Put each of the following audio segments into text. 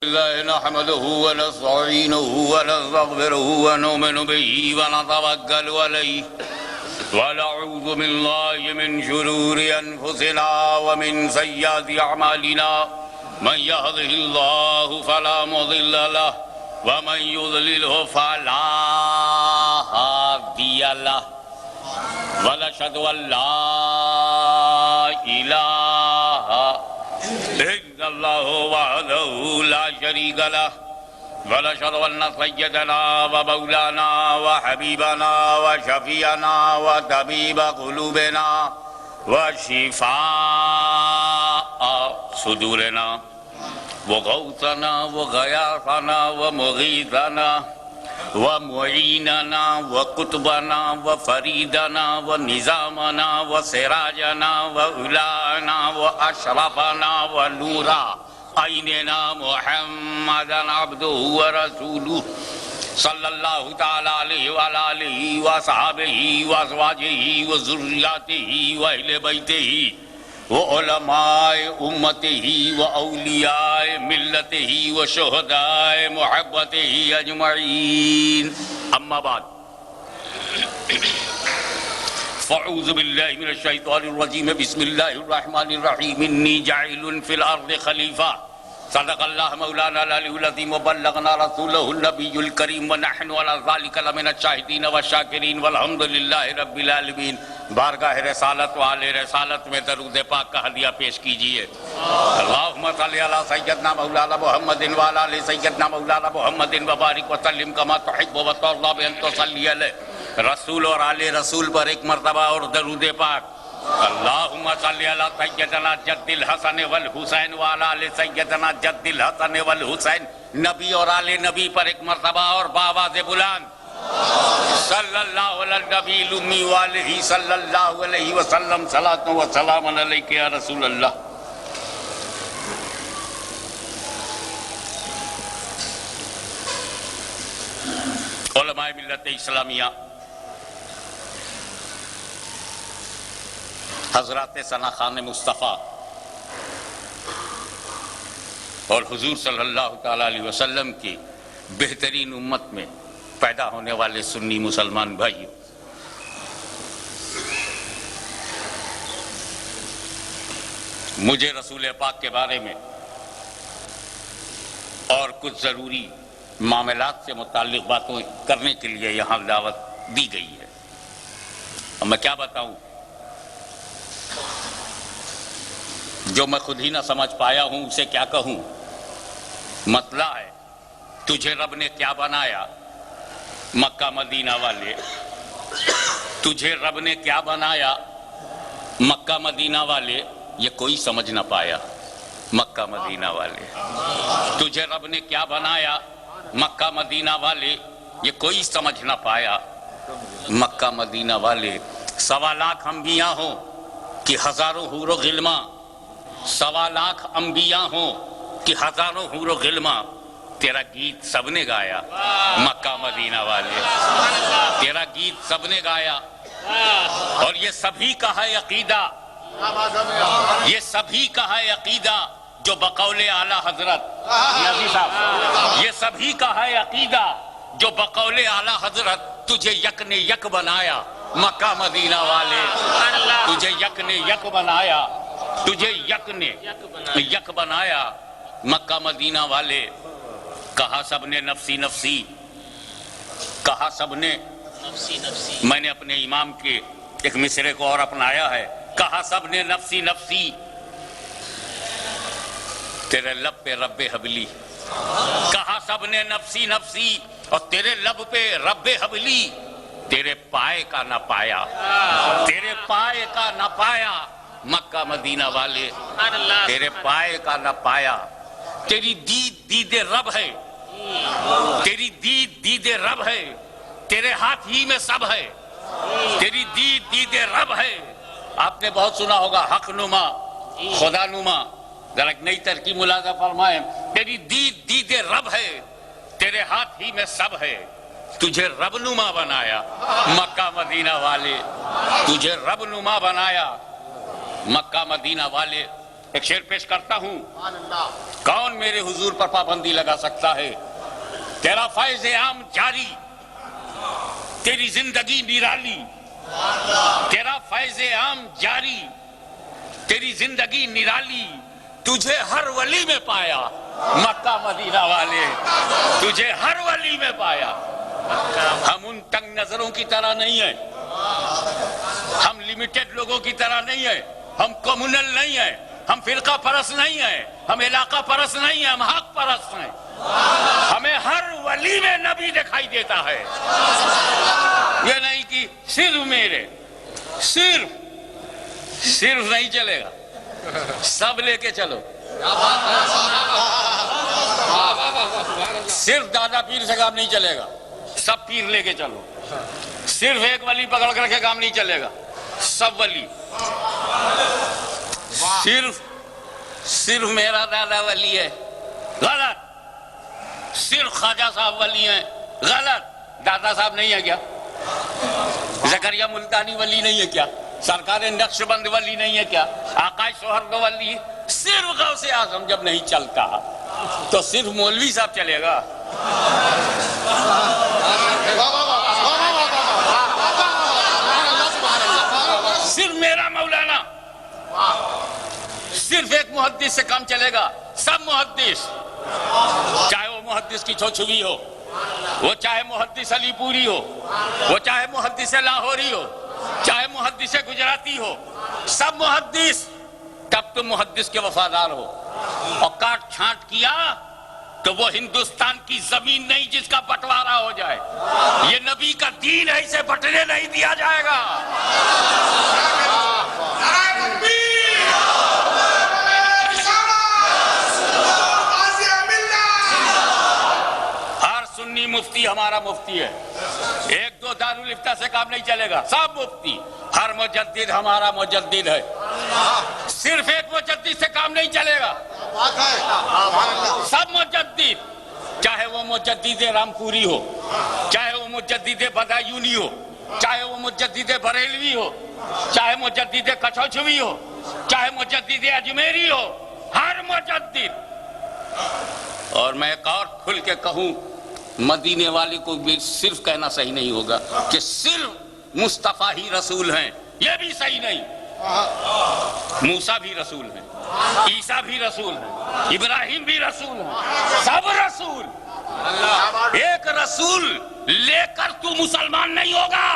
الله نحمده ونستعينه ونستغفره ونؤمن به ونتوكل عليه ونعوذ بالله من شرور أنفسنا ومن سيئات أعمالنا من يهده الله فلا مضل له ومن يضلله فلا هادي له ونشهد أن لا إله إلا الله وحده لا شريك له ونشهد أن سيدنا ومولانا وحبيبنا وشفيعنا وطبيب قلوبنا وشفاء صدورنا وغوثنا وغياثنا ومغيثنا ومعيننا وقطبنا وفريدنا ونظامنا وسراجنا وأولانا وأشرفنا ونورا عيننا محمدا عبده ورسوله صلى الله تعالى عليه وعلى آله وصحبه وأزواجه وذرياته وأهل بيته وعلماء أمته وأولياء ملته وشهداء محبته أجمعين أما بعد فأعوذ بالله من الشيطان الرجيم بسم الله الرحمن الرحيم إني جاعل في الأرض خليفة صدق الله مولانا العلي العظيم وبلغنا رسوله النبي الكريم ونحن على ذلك لمن الشاهدين والشاكرين والحمد لله رب العالمين بارگاہ رسالت والے رسالت میں درود پاک کا ہدیہ پیش کیجئے اللہم صلی علی سیدنا مولانا محمد وعلی آل سیدنا مولانا محمد وبارک وسلم کما تحب وترضى بأن تصلی علیہ رسول اور آل رسول پر ایک مرتبہ اور درود پاک اللہم صلی علی سیدنا جد الحسن والحسین وعلی آل سیدنا جد الحسن والحسین نبی اور آل نبی پر ایک مرتبہ اور بآواز بلند صلی اللہ علیہ النبی الامی والہ صلی اللہ علیہ وسلم صلاۃ و سلام علیک یا رسول اللہ علماء ملت اسلامیہ حضرات ثنا خان مصطفیٰ اور حضور صلی اللہ تعالیٰ علیہ وسلم کی بہترین امت میں پیدا ہونے والے سنی مسلمان بھائیوں، مجھے رسول پاک کے بارے میں اور کچھ ضروری معاملات سے متعلق باتوں کرنے کے لیے یہاں دعوت دی گئی ہے۔ اب میں کیا بتاؤں جو میں خود ہی نہ سمجھ پایا ہوں، اسے کیا کہوں؟ مسئلہ ہے تجھے رب نے کیا بنایا؟ مکہ مدینہ والے تجھے رب نے کیا بنایا؟ مکہ مدینہ والے یہ کوئی سمجھ نہ پایا۔ مکہ مدینہ والے تجھے رب نے کیا بنایا؟ مکہ مدینہ والے یہ کوئی سمجھ نہ پایا۔ مکہ مدینہ والے 1.25 لاکھ انبیاء ہوں کہ ہزاروں حور و غلماں، 1.25 لاکھ انبیاء ہوں کہ ہزاروں حور و غلماں، تیرا گیت سب نے گایا مکہ مدینہ والے، تیرا گیت سب نے گایا۔ اور یہ سبھی کا ہے عقیدہ، یہ سبھی کا ہے عقیدہ جو بقول اعلیٰ حضرت یہ سبھی کا ہے عقیدہ جو بقول اعلیٰ حضرت تجھے یک نے یک بنایا مکہ مدینہ والے، تجھے یک نے یک بنایا، تجھے یک نے یک بنایا مکہ مدینہ والے۔ کہا سب نے نفسی نفسی، کہا سب نے نفسی نفسی، میں نے اپنے امام کے ایک مصرے کو اور اپنایا ہے، کہا سب نے نفسی نفسی، تیرے لب پہ رب حبلی، کہا سب نے نفسی نفسی اور تیرے لب پہ رب حبلی، تیرے پائے کا نہ پایا، تیرے پائے کا نہ پایا مکہ مدینہ والے، تیرے پائے کا نہ پایا۔ تیری دید دید رب ہے، تیری دید دید رب ہے، تیرے ہاتھ ہی میں سب ہے، تیری دید دید رب ہے۔ آپ نے بہت سنا ہوگا حق نما خدا نما، ذرا ایک نئی ترکیب ملاحظہ فرمائیں، تیری دید دید رب ہے، تیرے ہاتھ ہی میں سب ہے، تجھے رب نما بنایا مکہ مدینہ والے، تجھے رب نما بنایا مکہ مدینہ والے۔ ایک شعر پیش کرتا ہوں. کون میرے حضور پر پابندی لگا سکتا ہے؟ تیرا فیض عام جاری، تیری زندگی نرالی. تیرا فیض عام جاری، تیری زندگی نرالی. تجھے ہر ولی میں پایا مکہ مدینہ والے، تجھے ہر ولی میں پایا. ہم ان تنگ نظروں کی طرح نہیں ہیں، ہم لمیٹڈ لوگوں کی طرح نہیں ہیں، ہم کمیونل نہیں ہیں، ہم فرقہ پرست نہیں ہیں، ہم علاقہ پرست نہیں ہیں، ہم حق پرست ہیں. ہمیں ہر ولی میں نبی دکھائی دیتا ہے. یہ نہیں کہ صرف میرے، صرف نہیں چلے گا، سب لے کے چلو. صرف دادا پیر سے کام نہیں چلے گا، سب پیر لے کے چلو. صرف ایک ولی پکڑ کر کے کام نہیں چلے گا، سب ولی. صرف میرا دادا ولی ہے، غلط. صرف خواجہ صاحب ولی ہیں، غلط. دادا صاحب نہیں ہے کیا؟ زکریا ملتانی ولی نہیں ہے کیا؟ سرکار نقش بند ولی نہیں ہے کیا؟ آقا سہرد ولی. صرف غوث اعظم جب نہیں چلتا تو صرف مولوی صاحب چلے گا. صرف میرا مولانا، صرف ایک محدث سے کام چلے گا. سب محدث، چاہے وہ محدث کی چھوچھوی ہو، وہ چاہے محدث علی پوری ہو، وہ چاہے محدث لاہوری ہو، چاہے محدث گجراتی ہو، سب محدث. تب تم محدث کے وفادار ہو. اور کاٹ چھانٹ کیا تو وہ ہندوستان کی زمین نہیں جس کا بٹوارا ہو جائے. یہ نبی کا دین ہے، اسے بٹنے نہیں دیا جائے گا. ہر سنی مفتی ہمارا مفتی ہے. ایک دو دارالفتہ سے کام نہیں چلے گا، سب مفتی. ہر مجدد ہمارا مجدد ہے. صرف ایک مجدد سے کام نہیں چلے گا، سب مجدد. چاہے وہ مجدد رامپوری ہو، چاہے وہ مجدد بدایونی ہو، چاہے وہ مجدد بریلوی ہو، چاہے مجدد کچھوچھوی ہو، چاہے مجدد اجمیری ہو، ہر مجدد. اور میں ایک اور کھل کے کہوں، مدینے والے کو بھی صرف کہنا صحیح نہیں ہوگا کہ صرف مصطفیٰ ہی رسول ہیں، یہ بھی صحیح نہیں. موسیٰ بھی رسول ہیں، عیسیٰ بھی رسول ہیں، ابراہیم بھی رسول ہیں، سب رسول. ایک رسول لے کر تو مسلمان نہیں ہوگا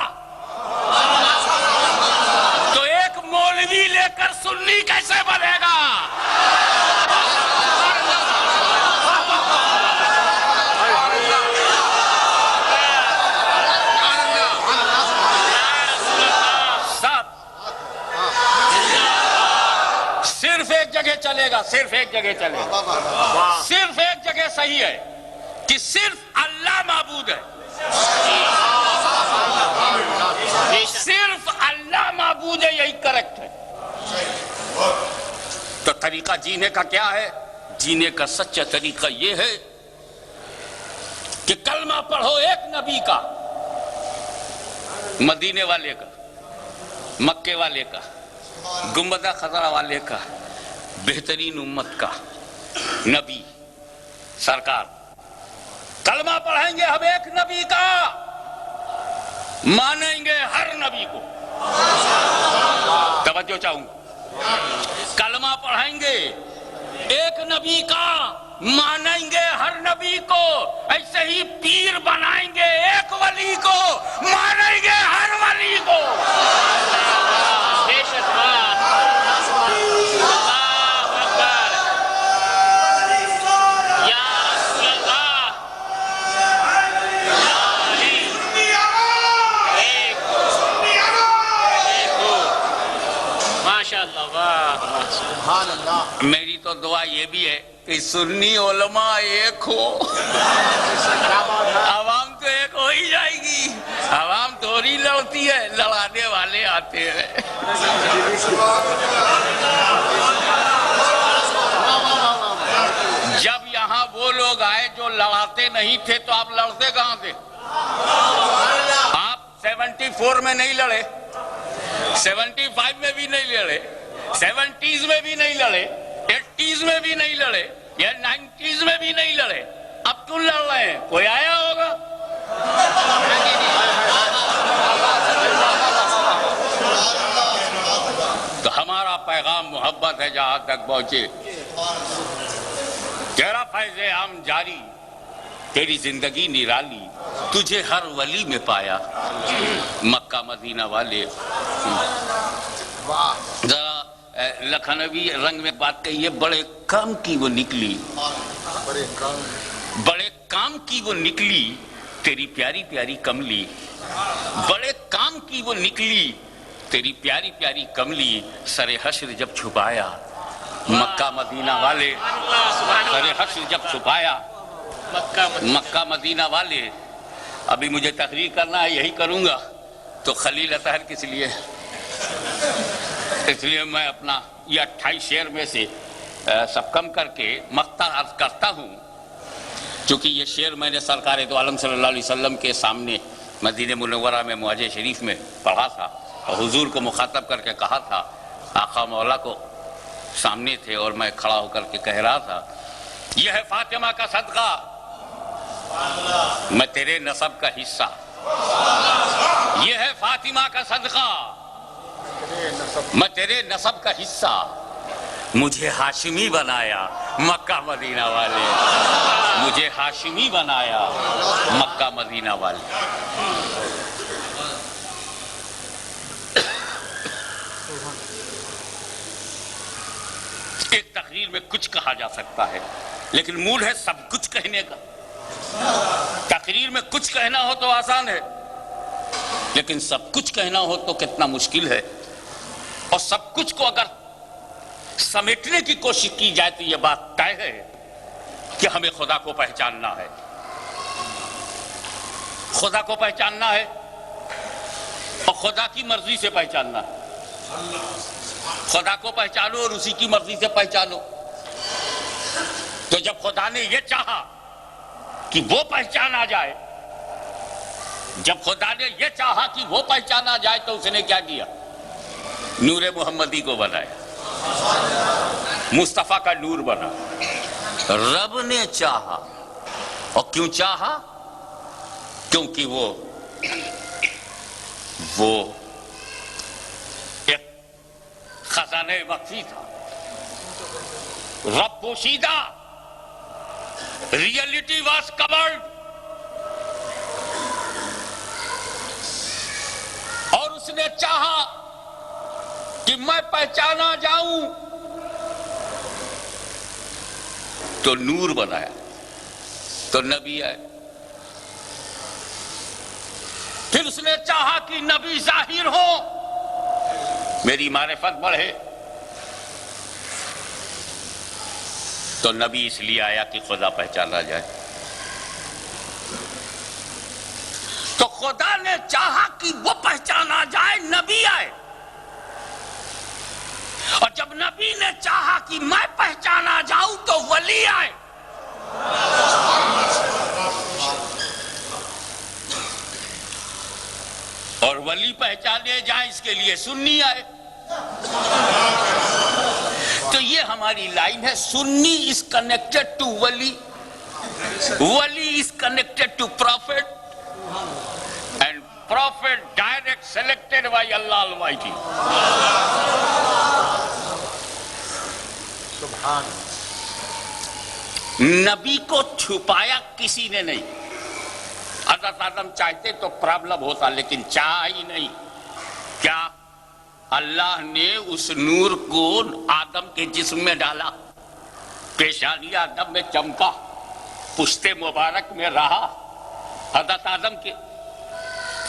تو ایک مولوی لے کر سنی کیسے بنے گا؟ صرف ایک جگہ چلے گا، صرف ایک جگہ چلے گا، صرف ایک جگہ صحیح ہے کہ صرف اللہ معبود ہے. صرف اللہ معبود ہے، یہی کریکٹ ہے. تو طریقہ جینے کا کیا ہے؟ جینے کا سچا طریقہ یہ ہے کہ کلمہ پڑھو ایک نبی کا، مدینے والے کا، مکے والے کا، گنبدہ خضرا والے کا، بہترین امت کا نبی سرکار. کلمہ پڑھیں گے ہم ایک نبی کا، مانیں گے ہر نبی کو. توجہ چاہوں گا. کلمہ پڑھیں گے ایک نبی کا، مانیں گے ہر نبی کو. ایسے ہی پیر بنائیں گے ایک ولی کو، مانیں گے ہر ولی کو. میری تو دعا یہ بھی ہے کہ سنی علماء ایک ہو. عوام تو ایک ہو ہی جائے گی. عوام تھوڑی لڑتی ہے، لڑانے والے آتے ہیں. جب یہاں وہ لوگ آئے جو لڑاتے نہیں تھے تو آپ لڑتے کہاں تھے؟ آپ 74 میں نہیں لڑے، 75 میں بھی نہیں لڑے، 70s میں بھی نہیں لڑے، 80s میں بھی نہیں لڑے یا 90s میں بھی نہیں لڑے, اب کیوں لڑ رہے ہیں؟ کوئی آیا ہوگا. تو ہمارا پیغام محبت ہے جہاں تک پہنچے. تیرا فیض عام جاری, تیری زندگی نرالی, تجھے ہر ولی میں پایا مکہ مدینہ والے. ذرا لکھنوی رنگ میں بات کہیے, بڑے کام کی وہ نکلی, بڑے کام کی وہ نکلی تیری پیاری پیاری کملی, بڑے کام کی وہ نکلی تیری پیاری پیاری کملی. سر حشر جب چھپایا مکہ مدینہ والے, سر حشر جب چھپایا مکہ مدینہ والے. ابھی مجھے تقریر کرنا ہے, یہی کروں گا. تو خلیل اطہر کس لیے؟ اس لیے میں اپنا یہ 28 شعر میں سے سب کم کر کے مقطع عرض کرتا ہوں, چونکہ یہ شعر میں نے سرکار دو عالم صلی اللہ علیہ وسلم کے سامنے مدینہ منورہ میں معجزہ شریف میں پڑھا تھا, اور حضور کو مخاطب کر کے کہا تھا. آقا مولا کو سامنے تھے اور میں کھڑا ہو کر کے کہہ رہا تھا, یہ ہے فاطمہ کا صدقہ, میں تیرے نسب کا حصہ. یہ ہے فاطمہ کا صدقہ, میں تیرے نسب کا حصہ. مجھے ہاشمی بنایا مکہ مدینہ والے, مجھے ہاشمی بنایا مکہ مدینہ والے. ایک تقریر میں کچھ کہا جا سکتا ہے, لیکن موڈ ہے سب کچھ کہنے کا. تقریر میں کچھ کہنا ہو تو آسان ہے, لیکن سب کچھ کہنا ہو تو کتنا مشکل ہے. اور سب کچھ کو اگر سمیٹنے کی کوشش کی جائے تو یہ بات طے ہے کہ ہمیں خدا کو پہچاننا ہے, خدا کو پہچاننا ہے, اور خدا کی مرضی سے پہچاننا ہے. خدا کو پہچانو اور اسی کی مرضی سے پہچانو. تو جب خدا نے یہ چاہا کہ وہ پہچانا جائے, جب خدا نے یہ چاہا کہ وہ پہچانا جائے, تو اس نے کیا کیا؟ نور محمدی کو بنایا, مصطفیٰ کا نور بنا. رب نے چاہا, اور کیوں چاہا؟ کیونکہ وہ ایک خزانہ مخفی تھا, رب پوشیدہ, ریئلٹی واز کورڈ, اور اس نے چاہا کہ میں پہچانا جاؤں, تو نور بنایا, تو نبی آئے. پھر اس نے چاہا کہ نبی ظاہر ہو, میری معرفت بڑھے, تو نبی اس لیے آیا کہ خدا پہچانا جائے. تو خدا نے چاہا کہ وہ پہچانا جائے, نبی آئے. اور جب نبی نے چاہا کہ میں پہچانا جاؤں تو ولی آئے. اور ولی پہچانے جائیں اس کے لیے سنی آئے. تو یہ ہماری لائن ہے, سنی از کنیکٹڈ ٹو ولی, ولی is connected to prophet, and prophet direct selected by Allah Almighty. نبی کو چھپایا کسی نے نہیں. حضرت آدم چاہتے تو پرابلم ہوتا, لیکن چاہا ہی نہیں. کیا اللہ نے اس نور کو آدم کے جسم میں ڈالا, پیشانی آدم میں چمکا, پشت مبارک میں رہا حضرت آدم کے.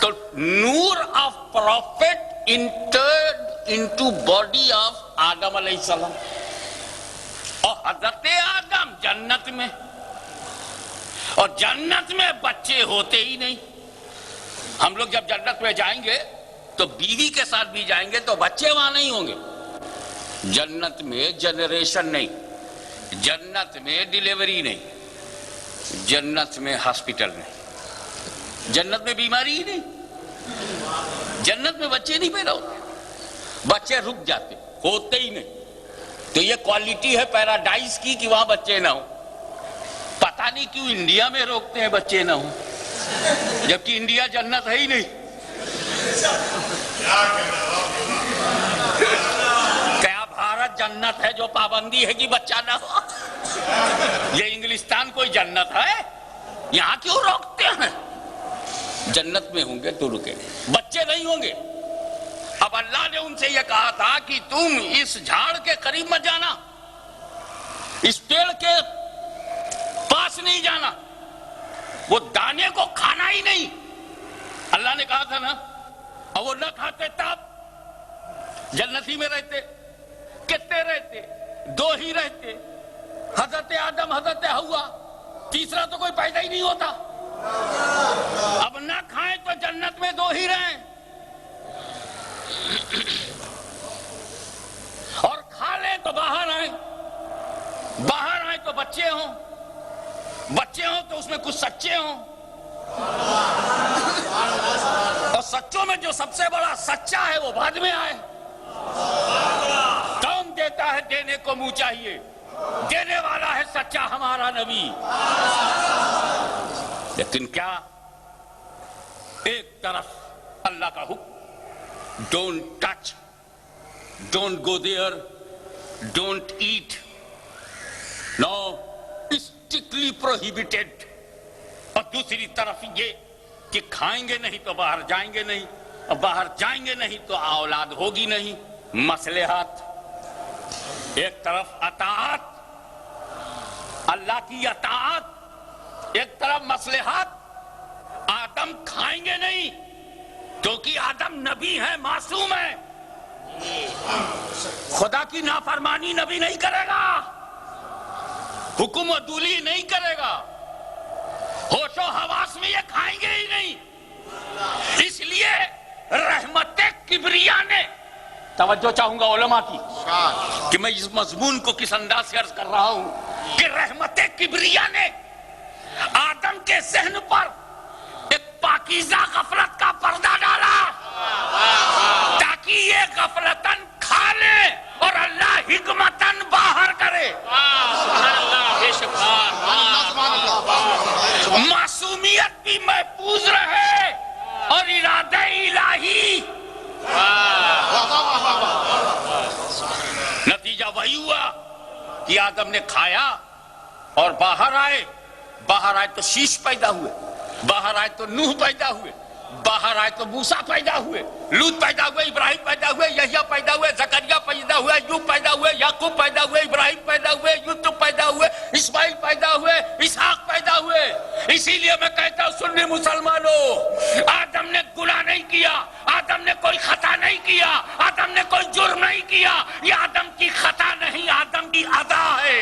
تو noor of prophet entered into body of Adam علیہ السلام. اور حضرت آدم جنت میں, اور جنت میں بچے ہوتے ہی نہیں. ہم لوگ جب جنت میں جائیں گے تو بیوی کے ساتھ بھی جائیں گے تو بچے وہاں نہیں ہوں گے. جنت میں جنریشن نہیں, جنت میں ڈیلیوری نہیں, جنت میں ہاسپٹل نہیں, جنت میں بیماری ہی نہیں, جنت میں بچے نہیں پیدا ہوتے, بچے رک جاتے, ہوتے ہی نہیں. تو یہ کوالٹی ہے پیراڈائز کی کہ وہاں بچے نہ ہوں. پتہ نہیں کیوں انڈیا میں روکتے ہیں بچے نہ ہوں، جبکہ انڈیا جنت ہے ہی نہیں. کیا بھارت جنت ہے جو پابندی ہے کہ بچہ نہ ہو؟ یہ انگلستان کوئی جنت ہے؟ یہاں کیوں روکتے ہیں؟ جنت میں ہوں گے تو رکے، بچے نہیں ہوں گے. اب اللہ نے ان سے یہ کہا تھا کہ تم اس جھاڑ کے قریب مت جانا، اس پیڑ کے پاس نہیں جانا، وہ دانے کو کھانا ہی نہیں. اللہ نے کہا تھا نا، اور وہ نہ کھاتے تب جنتی میں رہتے. کتنے رہتے؟ 2 ہی رہتے، حضرت آدم، حضرت حوا، تیسرا تو کوئی پیدا ہی نہیں ہوتا. اب نہ کھائیں تو جنت میں 2 ہی رہیں، اور کھا لیں تو باہر آئیں. باہر آئیں تو بچے ہوں، بچے ہوں تو اس میں کچھ سچے ہوں، اور سچوں میں جو سب سے بڑا سچا ہے وہ بعد میں آئے. کون دیتا ہے؟ دینے کو منہ چاہیے. دینے والا ہے سچا ہمارا نبی. لیکن کیا ایک طرف اللہ کا حکم، don't touch, don't go there, don't eat, no strictly prohibited, اور دوسری طرف یہ کہ کھائیں گے نہیں تو باہر جائیں گے نہیں، اور باہر جائیں گے نہیں تو اولاد ہوگی نہیں. مصلحت. ایک طرف اطاعت، اللہ کی اطاعت، ایک طرف مصلحت. آدم کھائیں گے نہیں کیونکہ آدم نبی ہے، معصوم ہے. خدا کی نافرمانی نبی نہیں کرے گا، حکم و دولی نہیں کرے گا. ہوش و حواس میں یہ کھائیں گے ہی نہیں. اس لیے رحمت کبریا نے، توجہ چاہوں گا علماء کی کہ میں اس مضمون کو کس انداز سے عرض کر رہا ہوں، کہ رحمت کبریا نے آدم کے ذہن پر ایک پاکیزہ غفلت کا پردہ ڈالا تاکہ یہ غفلتاً کھا لے اور اللہ حکمتاً باہر کرے. معصومیت بھی محفوظ رہے اور ارادہ الہی. نتیجہ وہی ہوا کہ آدم نے کھایا اور باہر آئے. باہر آئے تو شیش پیدا ہوئے، باہر آئے تو نوح پیدا ہوئے، باہر آئے تو موسیٰ پیدا ہوئے، لوط پیدا ہوئے، ابراہیم پیدا ہوئے، یحییٰ پیدا ہوئے، زکریا پیدا ہوئے، ایوب پیدا ہوئے، یعقوب پیدا ہوئے، ابراہیم پیدا ہوئے، یوسف پیدا ہوئے، اسماعیل پیدا ہوئے، اسحاق پیدا ہوئے. اسی لیے میں کہتا ہوں سنی مسلمانوں، آدم نے گناہ نہیں کیا، آدم نے کوئی خطا نہیں کیا، آدم نے کوئی جرم نہیں کیا. یہ آدم کی خطا نہیں، آدم کی ادا ہے.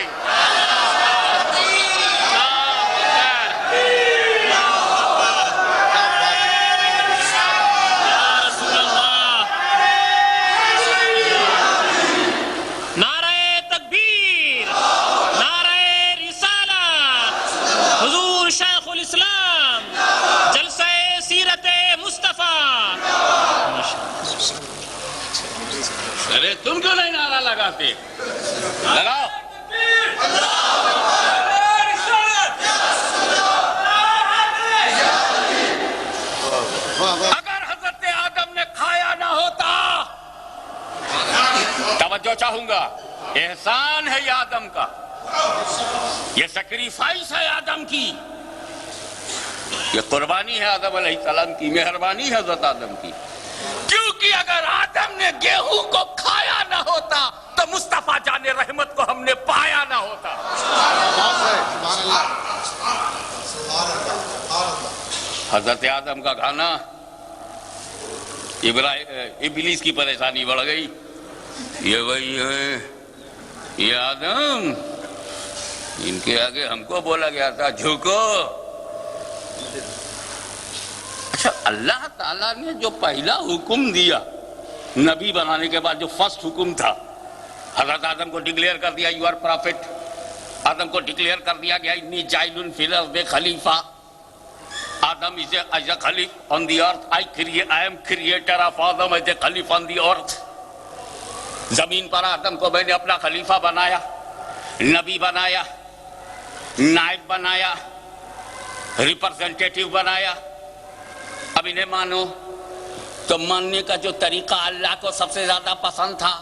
ارے تم کیوں نہیں نعرہ لگاتے؟ لگاؤ. اگر حضرت آدم نے کھایا نہ ہوتا، توجہ چاہوں گا، احسان ہے یہ آدم کا، یہ سیکریفائس ہے آدم کی، یہ قربانی ہے آدم علیہ السلام کی، مہربانی ہے حضرت آدم کی. کیونکہ اگر آدم نے گیہوں کو کھایا نہ ہوتا تو مصطفیٰ جان رحمت کو ہم نے پایا نہ ہوتا. حضرت آدم کا کھانا، ابلیس کی پریشانی بڑھ گئی. یہ وہی ہے، یہ آدم، ان کے آگے ہم کو بولا گیا تھا جھکو. اچھا، اللہ تعالیٰ نے جو پہلا حکم دیا نبی بنانے کے بعد، جو فرسٹ حکم تھا، حضرت آدم کو ڈکلیئر کر دیا یو آر پرافٹ. آدم کو ڈکلیئر کر دیا گیا انی جائل فی الارض خلیفہ. آدم is a خلیفہ on the earth. I am creator of Adam as a خلیفہ on the earth. زمین پر آدم کو میں نے اپنا خلیفہ بنایا، نبی بنایا، نائب بنایا، ریپرزنٹیٹیو بنایا. اب انہیں مانو. تو ماننے کا جو طریقہ اللہ کو سب سے زیادہ پسند تھا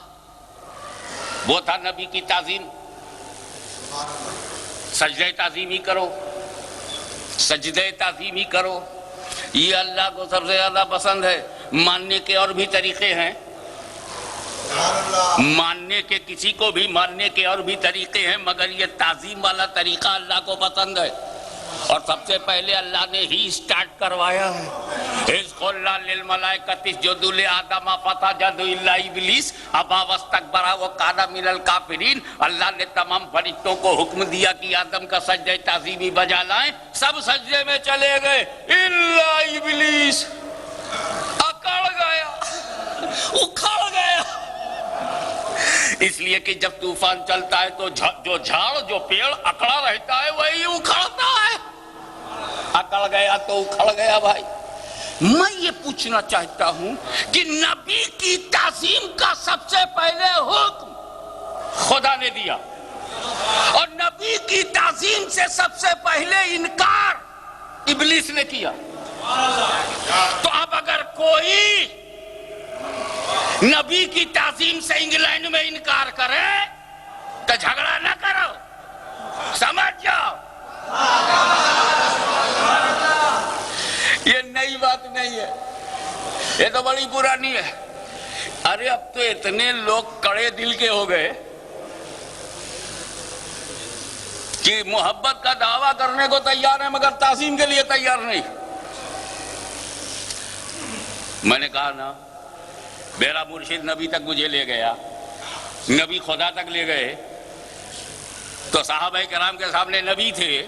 وہ تھا نبی کی تعظیم. سجدہ تعظیم ہی کرو، سجدہ تعظیم ہی کرو. یہ اللہ کو سب سے زیادہ پسند ہے. ماننے کے اور بھی طریقے ہیں، ماننے کے کسی کو بھی ماننے کے اور بھی طریقے ہیں، مگر یہ تعظیم والا طریقہ اللہ کو پسند ہے. اور سب سے پہلے اللہ نے ہی سٹارٹ کروایا ہے. اِذْ قُلْنَا لِلْمَلَائِكَةِ اسْجُدُوا لِآدَمَ فَسَجَدُوا إِلَّا إِبْلِيسَ أَبَىٰ وَاسْتَكْبَرَ وَكَانَ مِنَ الْكَافِرِينَ. اللہ نے تمام فرشتوں کو حکم دیا کہ آدم کا سجدہ تعظیمی بجا لائیں. سب سجدے میں چلے گئے إِلَّا إِبْلِيسَ. اکڑ گیا، اکھڑ گیا. اس لیے کہ جب طوفان چلتا ہے تو جو جھاڑ جو پیڑ اکڑا رہتا ہے وہی اکھڑتا ہے. اکڑ گیا تو اکھڑ گیا. بھائی میں یہ پوچھنا چاہتا ہوں کہ نبی کی تعظیم کا سب سے پہلے حکم خدا نے دیا اور نبی کی تعظیم سے سب سے پہلے انکار ابلیس نے کیا. تو اب اگر کوئی نبی کی تعظیم سے انگلینڈ میں انکار کرے تو جھگڑا نہ کرو، سمجھ جاؤ. یہ نئی بات نہیں ہے، یہ تو بڑی پرانی ہے. ارے اب تو اتنے لوگ کڑے دل کے ہو گئے کہ محبت کا دعویٰ کرنے کو تیار ہے مگر تعظیم کے لیے تیار نہیں. میں نے کہا نا، میرا مرشد نبی تک مجھے لے گیا، نبی خدا تک لے گئے. تو صحابہ کرام کے سامنے نبی تھے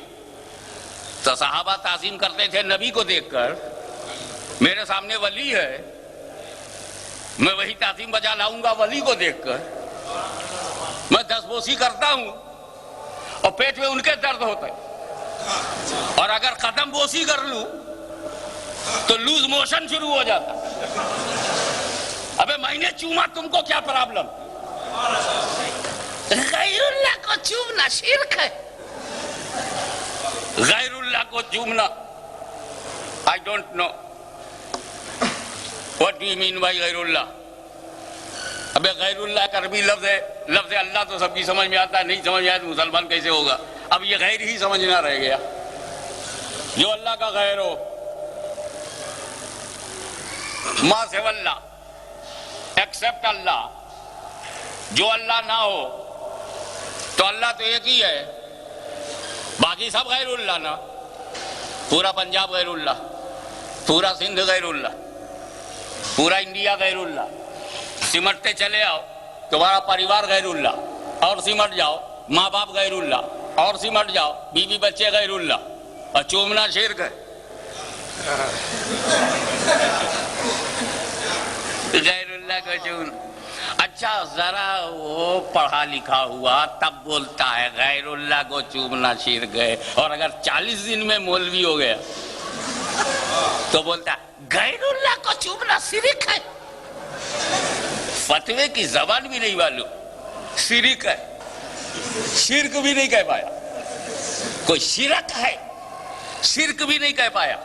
تو صحابہ تعظیم کرتے تھے نبی کو دیکھ کر. میرے سامنے ولی ہے، میں وہی تعظیم بجا لاؤں گا ولی کو دیکھ کر. میں دس بوسی کرتا ہوں اور پیٹ میں ان کے درد ہوتا ہے، اور اگر قدم بوسی کر لوں تو لوز موشن شروع ہو جاتا. ابے میں نے چوما، تم کو کیا پرابلم؟ غیر اللہ کو چومنا شرک ہے. غیر اللہ کو چومنا، I don't know what do you mean by غیر اللہ. ابے غیر اللہ کا عربی لفظ ہے، لفظ اللہ تو سب کی سمجھ میں آتا ہے، نہیں سمجھ میں آیا تو مسلمان کیسے ہوگا؟ اب یہ غیر ہی سمجھنا رہ گیا. جو اللہ کا غیر ہو، ما سوى اللہ، ایکسپٹ اللہ. جو اللہ نہ ہو تو اللہ تو ایک ہی ہے، باقی سب غیر اللہ. نا پورا پنجاب غیر اللہ، پورا سندھ غیر اللہ، پورا انڈیا غیر اللہ. سمٹتے چلے آؤ، تمہارا پریوار غیر اللہ، اور سمٹ جاؤ ماں باپ غیر اللہ، اور سمٹ جاؤ بیوی بچے غیر اللہ، اور چومنا شرک ہے. غیر اللہ کو چومنا. اچھا ذرا وہ پڑھا لکھا ہوا تب بولتا ہے غیر اللہ کو چومنا شرک ہے، اور اگر 40 دن میں مولوی ہو گیا تو بولتا ہے غیر اللہ کو چومنا شرک ہے. فتوے کی زبان بھی نہیں معلوم، شرک ہے، شرک بھی نہیں کہہ پایا. کوئی شرک ہے، شرک بھی نہیں کہہ پایا.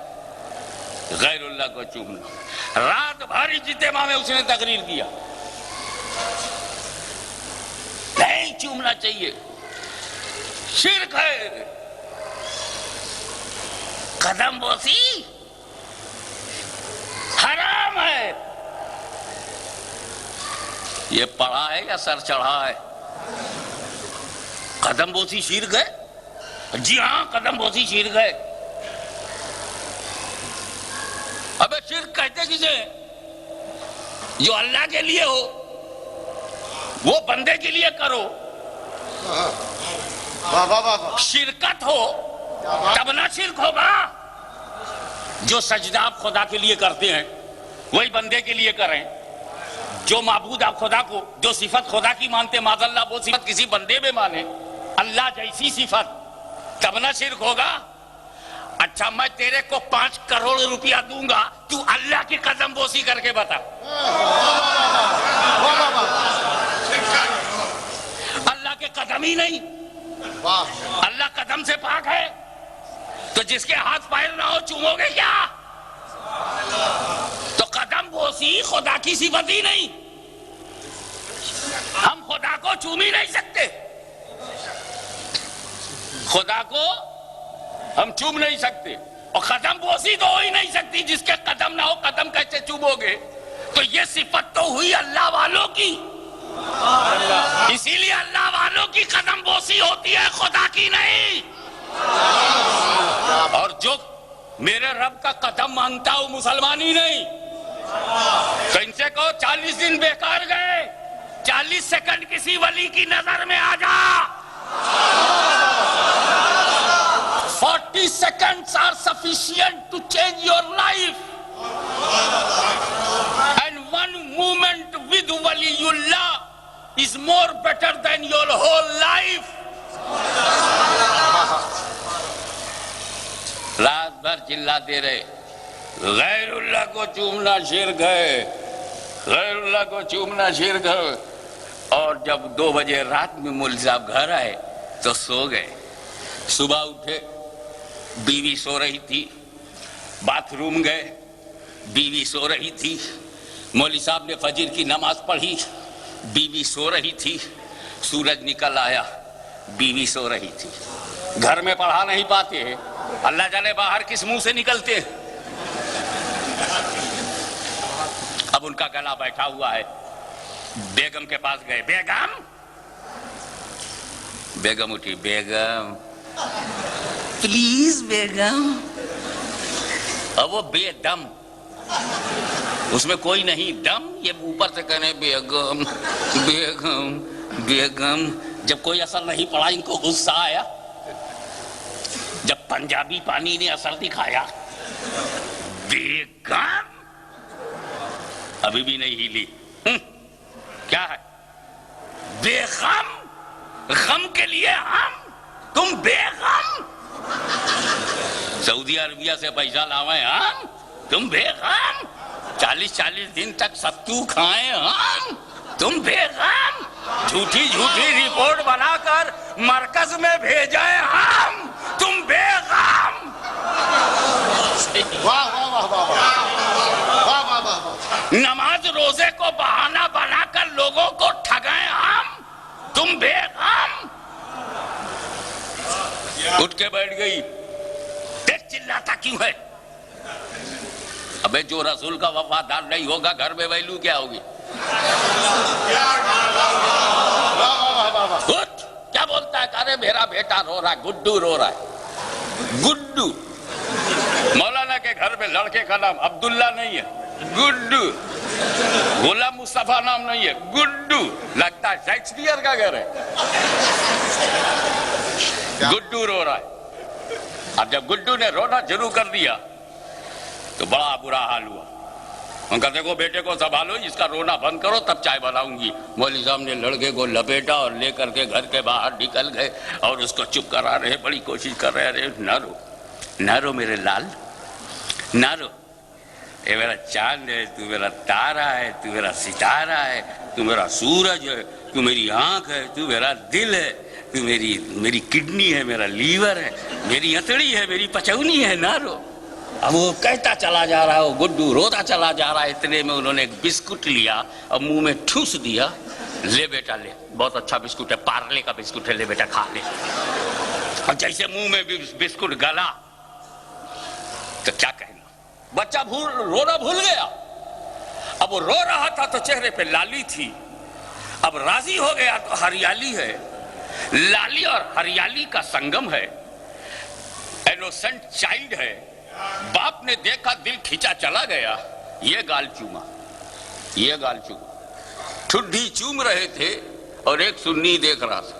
غیر اللہ کو چومنا. رات بھر اجتماع میں اس نے تقریر کیا نہیں چومنا چاہیے، شرک ہے. قدم بوسی حرام ہے. یہ پڑھا ہے یا سر چڑھا ہے؟ قدم بوسی شرک ہے؟ جی ہاں، قدم بوسی شرک ہے. ابے شرک کہتے کسے؟ جو اللہ کے لیے ہو وہ بندے کے لیے کرو. شرکت ہو تب نہ شرک ہوگا. جو سجدہ آپ خدا کے لیے کرتے ہیں وہی بندے کے لیے کریں. جو معبود آپ خدا کو، جو صفت خدا کی مانتے معاذ اللہ وہ صفت کسی بندے میں مانے، اللہ جیسی صفت، تب نہ شرک ہوگا. اچھا میں تیرے کو 5 کروڑ روپیہ دوں گا، تو اللہ کی قدم بوسی کر کے بتا. قدم ہی نہیں. اللہ قدم سے پاک ہے تو جس کے ہاتھ پیر نہ ہو چومو گے کیا؟ تو قدم بوسی خدا کی صفت ہی نہیں. ہم خدا کو چوم ہی نہیں سکتے. خدا کو ہم چوم نہیں سکتے اور قدم بوسی تو ہو ہی نہیں سکتی. جس کے قدم نہ ہو قدم کیسے چومو گے؟ تو یہ صفت تو ہوئی اللہ والوں کی. اسی لیے اللہ والوں کی قدم بوسی ہوتی ہے، خدا کی نہیں. اور جو میرے رب کا قدم مانگتا ہوں مسلمان ہی نہیں. تو ان سے کہو 40 دن بیکار گئے، 40 سیکنڈ کسی ولی کی نظر میں آ جا. 40 seconds are sufficient to change your life. And one moment with Waliullah is more better than your whole life. رات بھر چلاتے رہے غیر اللہ کو چومنا شرک ہے، غیر اللہ کو چومنا شرک ہے. اور جب 2 بجے رات میں مولوی صاحب گھر آئے تو سو گئے. صبح اٹھے بیوی سو رہی تھی. باتھ روم گئے بیوی سو رہی تھی. مولوی صاحب نے فجر کی نماز پڑھی، بیوی سو رہی تھی. سورج نکل آیا، بیوی سو رہی تھی. گھر میں پڑھا نہیں پاتے، اللہ جانے باہر کس منہ سے نکلتے ہیں. اب ان کا گلا بیٹھا ہوا ہے. بیگم کے پاس گئے. بیگم اٹھی. بیگم پلیز بیگم. اب وہ بے دم، اس میں کوئی نہیں دم. یہ اوپر سے کہنے بیگم بیگم بیگم. جب کوئی اثر نہیں پڑا ان کو غصہ آیا. جب پنجابی پانی نے اثر دکھایا، بیگم ابھی بھی نہیں ہلی. کیا ہے؟ بے غم. غم کے لیے ہم، تم بے غم. سعودی عربیہ سے پیسہ لاویں ہم، تم بے غم. 40 دن تک ستو کھائیں ہم، تم بے غم. جھوٹی رپورٹ بنا کر مرکز میں بھیجائیں ہم، تم بے غم. نماز روزے کو بہانہ بنا کر لوگوں کو ٹھگائیں ہم، تم بے غم. اٹھ کے بیٹھ گئی. دیکھ چلاتا کیوں ہے؟ ابے جو رسول کا وفادار نہیں ہوگا گھر میں ویلو کیا ہوگی؟ اٹھ. کیا بولتا ہے؟ ارے میرا بیٹا رو رہا ہے، گڈو رو رہا ہے. گڈو. مولانا کے گھر میں لڑکے کا نام عبداللہ نہیں ہے، گڈو. غلام مصطفیٰ نام نہیں ہے، گڈو. لگتا ہے شیکسپیئر کا گھر ہے. گڈو رو رہا ہے. اب جب گڈو نے رونا شروع کر دیا تو بڑا برا حال ہوا. ان کا دیکھو بیٹے کو سنبھالو، اس کا رونا بند کرو تب چائے بناؤں گی. مولوی صاحب نے لڑکے کو لپیٹا اور لے کر کے گھر کے باہر نکل گئے اور اس کو چپ کرا رہے. بڑی کوشش کر رہے. ارے نہ رو، نہ رو میرے لال، نہ رو. اے میرا چاند ہے، تو میرا تارا ہے، تو میرا ستارہ ہے، تو میرا سورج ہے، تو میری آنکھ ہے، تو میرا دل ہے، تو میری کڈنی ہے، میرا لیور ہے، میری اتڑی ہے، میری پچونی ہے. نہ رو. اب وہ کہتا چلا جا رہا ہے، وہ گڈو روتا چلا جا رہا ہے. اتنے میں انہوں نے ایک بسکٹ لیا اور منہ میں ٹھوس دیا. لے بیٹا لے، بہت اچھا بسکٹ ہے، پارلے کا بسکٹ ہے، لے بیٹا کھا لے. اور جیسے منہ میں بسکٹ گلا تو کیا کہنا، بچہ رونا بھول گیا. اب وہ رو رہا تھا تو چہرے پہ لالی تھی. اب راضی ہو گیا تو ہریالی ہے. لالی اور ہریالی کا سنگم ہے. انوسنٹ چائلڈ ہے. باپ نے دیکھا، دل کھینچا چلا گیا. یہ گال چوما، یہ گال چوما. ٹھڈی چوم رہے تھے اور ایک سنی دیکھ رہا تھا.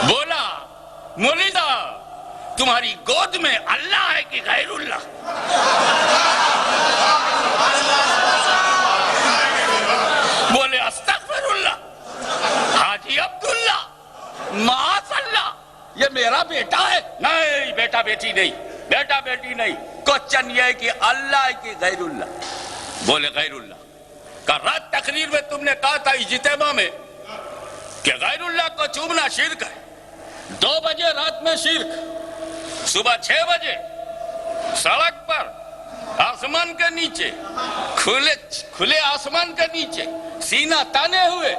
بولا مولوی صاحب تمہاری گود میں اللہ ہے کہ غیر اللہ؟ بولے استغفر اللہ حاجی عبداللہ معاذ اللہ، یہ میرا بیٹا ہے. نہیں بیٹا بیٹی نہیں، بیٹا بیٹی نہیں. کوشچن یہ ہے کہ اللہ ہے کہ غیر اللہ؟ بولے غیر اللہ. رات تقریر میں تم نے کہا تھا اجتماع میں کہ غیر اللہ کو چومنا شرک ہے. 2 بجے رات میں شرک, صبح 6 بجے سڑک پر آسمان کے نیچے, کھلے آسمان کے نیچے, سینہ تانے ہوئے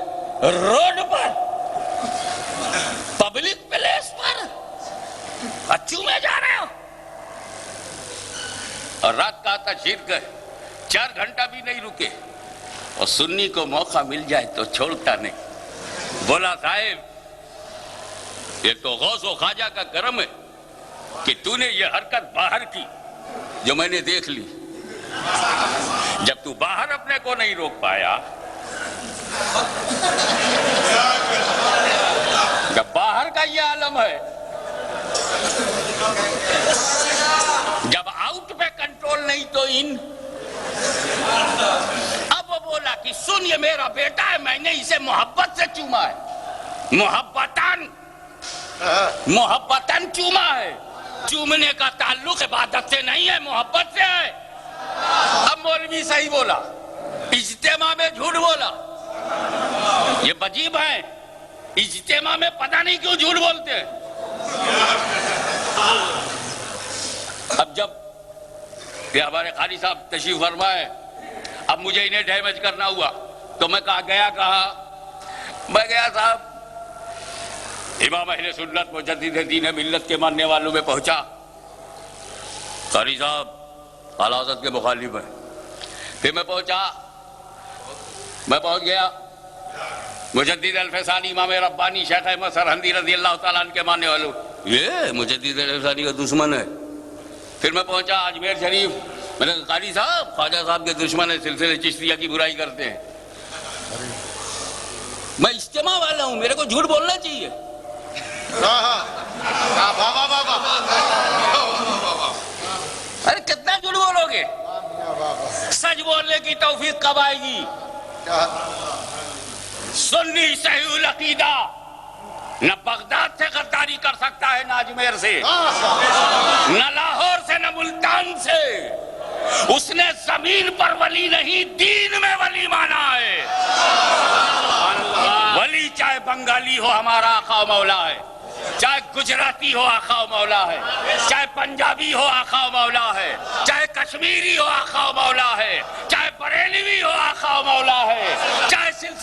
روڈ پر, پبلک پلیس پر چومے جا رہے ہو. اور رات کا آتا شرک ہے. 4 گھنٹہ بھی نہیں رکے, اور سنی کو موقع مل جائے تو چھوڑتا نہیں. بولا صاحب ایک تو غوث و خواجہ کا کرم ہے کہ تو نے یہ حرکت باہر کی جو میں نے دیکھ لی. جب تو باہر اپنے کو نہیں روک پایا, جب باہر کا یہ عالم ہے, جب آؤٹ پہ کنٹرول نہیں تو ان. اب وہ بولا کہ سن یہ میرا بیٹا ہے, میں نے اسے محبت سے چوما ہے, محبتاً چوما ہے. چومنے کا تعلق عبادت سے نہیں ہے, محبت سے ہے. اب مولوی صحیح بولا, اجتماع میں جھوٹ بولا. یہ بجیب ہیں, اجتماع میں پتہ نہیں کیوں جھوٹ بولتے ہیں. اب جب یہ ہمارے قاری صاحب تشریف فرمائے, اب مجھے انہیں ڈیمیج کرنا ہوا تو میں میں گیا صاحب امام اہل سنت مجدد دین ملت کے ماننے والوں میں پہنچا. قاری صاحب اعلیٰ حضرت کے مخالف ہیں. پھر میں پہنچ گیا مجدد الفسانی امام ربانی شیخ احمد سرہندی رضی اللہ تعالیٰ عنہ کے ماننے والوں, یہ مجدد الفسانی کا دشمن ہے. پھر میں پہنچا اجمیر شریف, میں نے کہا قاری صاحب خواجہ صاحب کے دشمن ہے, سلسلے چشتیہ کی برائی کرتے ہیں. میں اجتماع والا ہوں, میرے کو جھوٹ بولنا چاہیے. ارے کتنا جھوٹ بولو گے؟ سچ بولنے کی توفیق کب آئے گی؟ سنی صحیح العقیدہ نہ بغداد سے غداری کر سکتا ہے, نہ اجمیر سے, نہ لاہور سے, نہ ملتان سے. اس نے زمین پر ولی نہیں, دین میں ولی مانا ہے. ولی چاہے بنگالی ہو ہمارا آقا و مولا ہے, چاہے گجراتی ہو آقا و مولا ہے, چاہے پنجابی ہو آقا و مولا ہے, چاہے کشمیری ہو آقا و مولا ہے, چاہے بریلوی ہو آقا و مولا ہے, چاہے سلسلہ